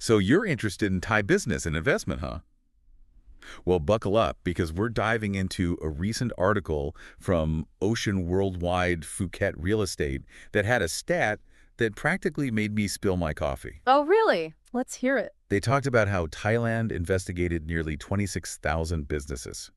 So you're interested in Thai business and investment, huh? Well, buckle up because we're diving into a recent article from Ocean Worldwide Phuket Real Estate that had a stat that practically made me spill my coffee. Oh, really? Let's hear it. They talked about how Thailand investigated nearly 26,000 businesses.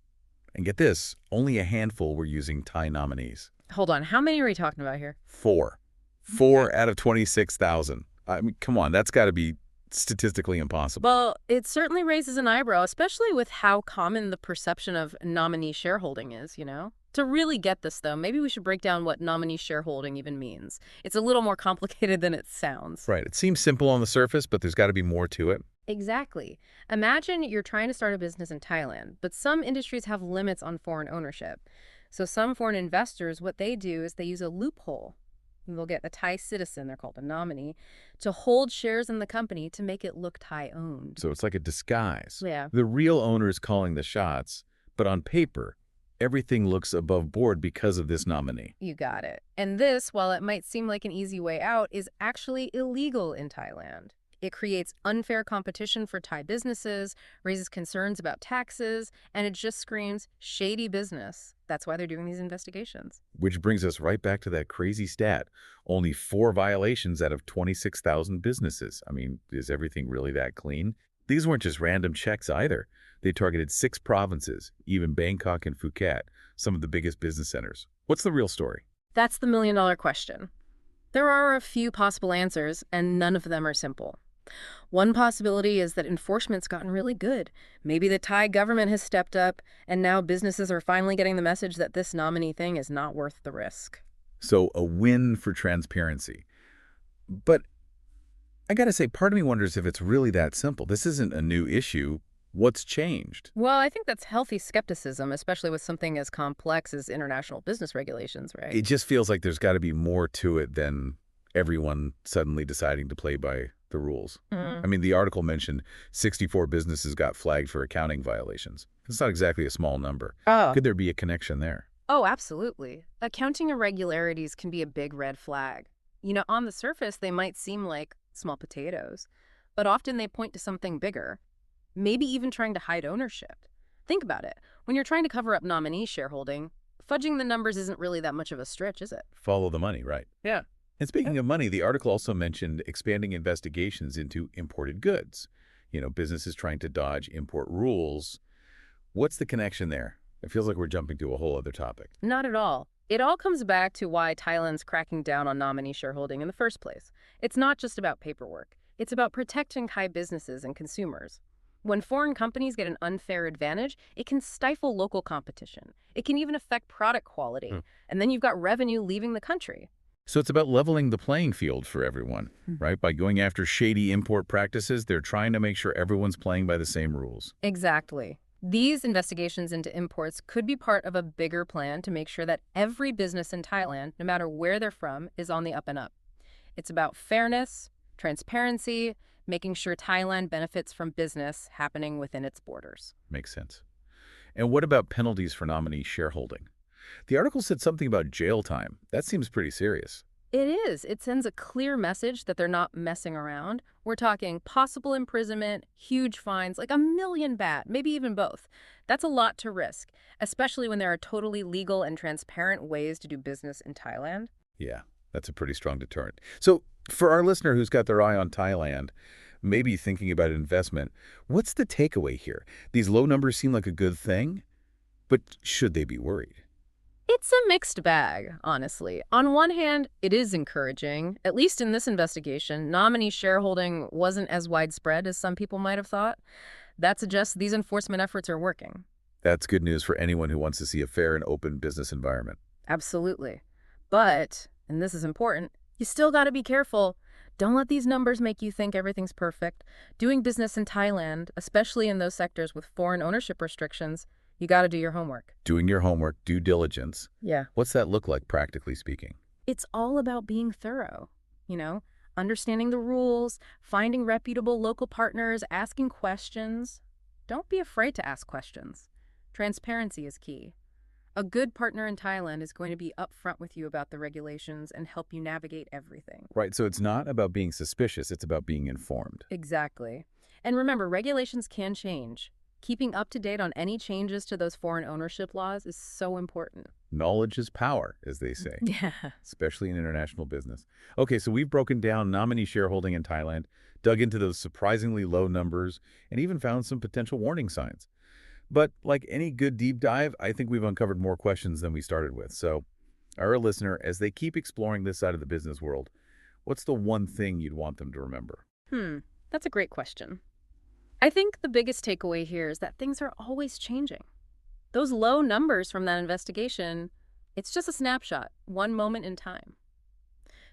And get this, only a handful were using Thai nominees. Hold on. How many are we talking about here? Four. Four out of 26,000. I mean, come on, that's got to be statistically impossible. Well, it certainly raises an eyebrow, especially with how common the perception of nominee shareholding is, you know? To really get this, though, maybe we should break down what nominee shareholding even means. It's a little more complicated than it sounds. Right. It seems simple on the surface, but there's got to be more to it. Exactly. Imagine you're trying to start a business in Thailand, but some industries have limits on foreign ownership. So some foreign investors, what they do is they use a loophole. They'll get a Thai citizen, they're called a nominee, to hold shares in the company to make it look Thai-owned. So it's like a disguise. Yeah. The real owner is calling the shots, but on paper, everything looks above board because of this nominee. You got it. And this, while it might seem like an easy way out, is actually illegal in Thailand. It creates unfair competition for Thai businesses, raises concerns about taxes, and it just screams shady business. That's why they're doing these investigations. Which brings us right back to that crazy stat. Only 4 violations out of 26,000 businesses. I mean, is everything really that clean? These weren't just random checks either. They targeted 6 provinces, even Bangkok and Phuket, some of the biggest business centers. What's the real story? That's the million-dollar question. There are a few possible answers, and none of them are simple. One possibility is that enforcement's gotten really good. Maybe the Thai government has stepped up, and now businesses are finally getting the message that this nominee thing is not worth the risk. So a win for transparency. But I gotta say, part of me wonders if it's really that simple. This isn't a new issue. What's changed? Well, I think that's healthy skepticism, especially with something as complex as international business regulations, right? It just feels like there's got to be more to it than everyone suddenly deciding to play by the rules. I mean, the article mentioned 64 businesses got flagged for accounting violations. It's not exactly a small number. Oh. Could there be a connection there? Oh, absolutely. Accounting irregularities can be a big red flag. You know, on the surface, they might seem like small potatoes, but often they point to something bigger, maybe even trying to hide ownership. Think about it. When you're trying to cover up nominee shareholding, fudging the numbers isn't really that much of a stretch, is it? Follow the money, right? Yeah. And speaking of money, the article also mentioned expanding investigations into imported goods. You know, businesses trying to dodge import rules. What's the connection there? It feels like we're jumping to a whole other topic. Not at all. It all comes back to why Thailand's cracking down on nominee shareholding in the first place. It's not just about paperwork. It's about protecting Thai businesses and consumers. When foreign companies get an unfair advantage, it can stifle local competition. It can even affect product quality. And then you've got revenue leaving the country. So it's about leveling the playing field for everyone, right? By going after shady import practices, they're trying to make sure everyone's playing by the same rules. Exactly. These investigations into imports could be part of a bigger plan to make sure that every business in Thailand, no matter where they're from, is on the up and up. It's about fairness, transparency, making sure Thailand benefits from business happening within its borders. Makes sense. And what about penalties for nominee shareholding? The article said something about jail time. That seems pretty serious. It is. It sends a clear message that they're not messing around. We're talking possible imprisonment, huge fines, like 1,000,000 baht, maybe even both. That's a lot to risk, especially when there are totally legal and transparent ways to do business in Thailand. Yeah, that's a pretty strong deterrent. So for our listener who's got their eye on Thailand, maybe thinking about investment, what's the takeaway here? These low numbers seem like a good thing, but should they be worried? It's a mixed bag, honestly. On one hand, it is encouraging. At least in this investigation, nominee shareholding wasn't as widespread as some people might have thought. That suggests these enforcement efforts are working. That's good news for anyone who wants to see a fair and open business environment. Absolutely. But, and this is important, you still got to be careful. Don't let these numbers make you think everything's perfect. Doing business in Thailand, especially in those sectors with foreign ownership restrictions, you got to do your homework. Doing your homework, due diligence. Yeah. What's that look like, practically speaking? It's all about being thorough, you know, understanding the rules, finding reputable local partners, asking questions. Don't be afraid to ask questions. Transparency is key. A good partner in Thailand is going to be upfront with you about the regulations and help you navigate everything. Right, so it's not about being suspicious, it's about being informed. Exactly. And remember, regulations can change. Keeping up to date on any changes to those foreign ownership laws is so important. Knowledge is power, as they say, Yeah. especially in international business. Okay, so we've broken down nominee shareholding in Thailand, dug into those surprisingly low numbers, and even found some potential warning signs. But like any good deep dive, I think we've uncovered more questions than we started with. So, our listener, as they keep exploring this side of the business world, what's the one thing you'd want them to remember? Hmm, that's a great question. I think the biggest takeaway here is that things are always changing. Those low numbers from that investigation, it's just a snapshot, one moment in time.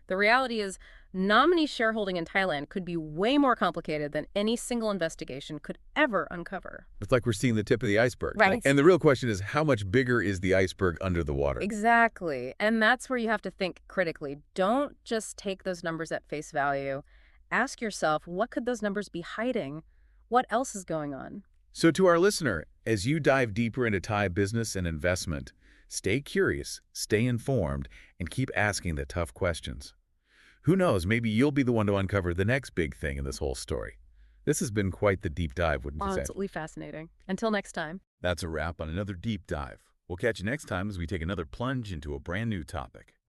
The reality is, nominee shareholding in Thailand could be way more complicated than any single investigation could ever uncover. It's like we're seeing the tip of the iceberg. Right. And the real question is, how much bigger is the iceberg under the water? Exactly. And that's where you have to think critically. Don't just take those numbers at face value. Ask yourself, what could those numbers be hiding? What else is going on? So to our listener, as you dive deeper into Thai business and investment, stay curious, stay informed, and keep asking the tough questions. Who knows, maybe you'll be the one to uncover the next big thing in this whole story. This has been quite the deep dive, wouldn't you say? Absolutely fascinating. Until next time. That's a wrap on another deep dive. We'll catch you next time as we take another plunge into a brand new topic.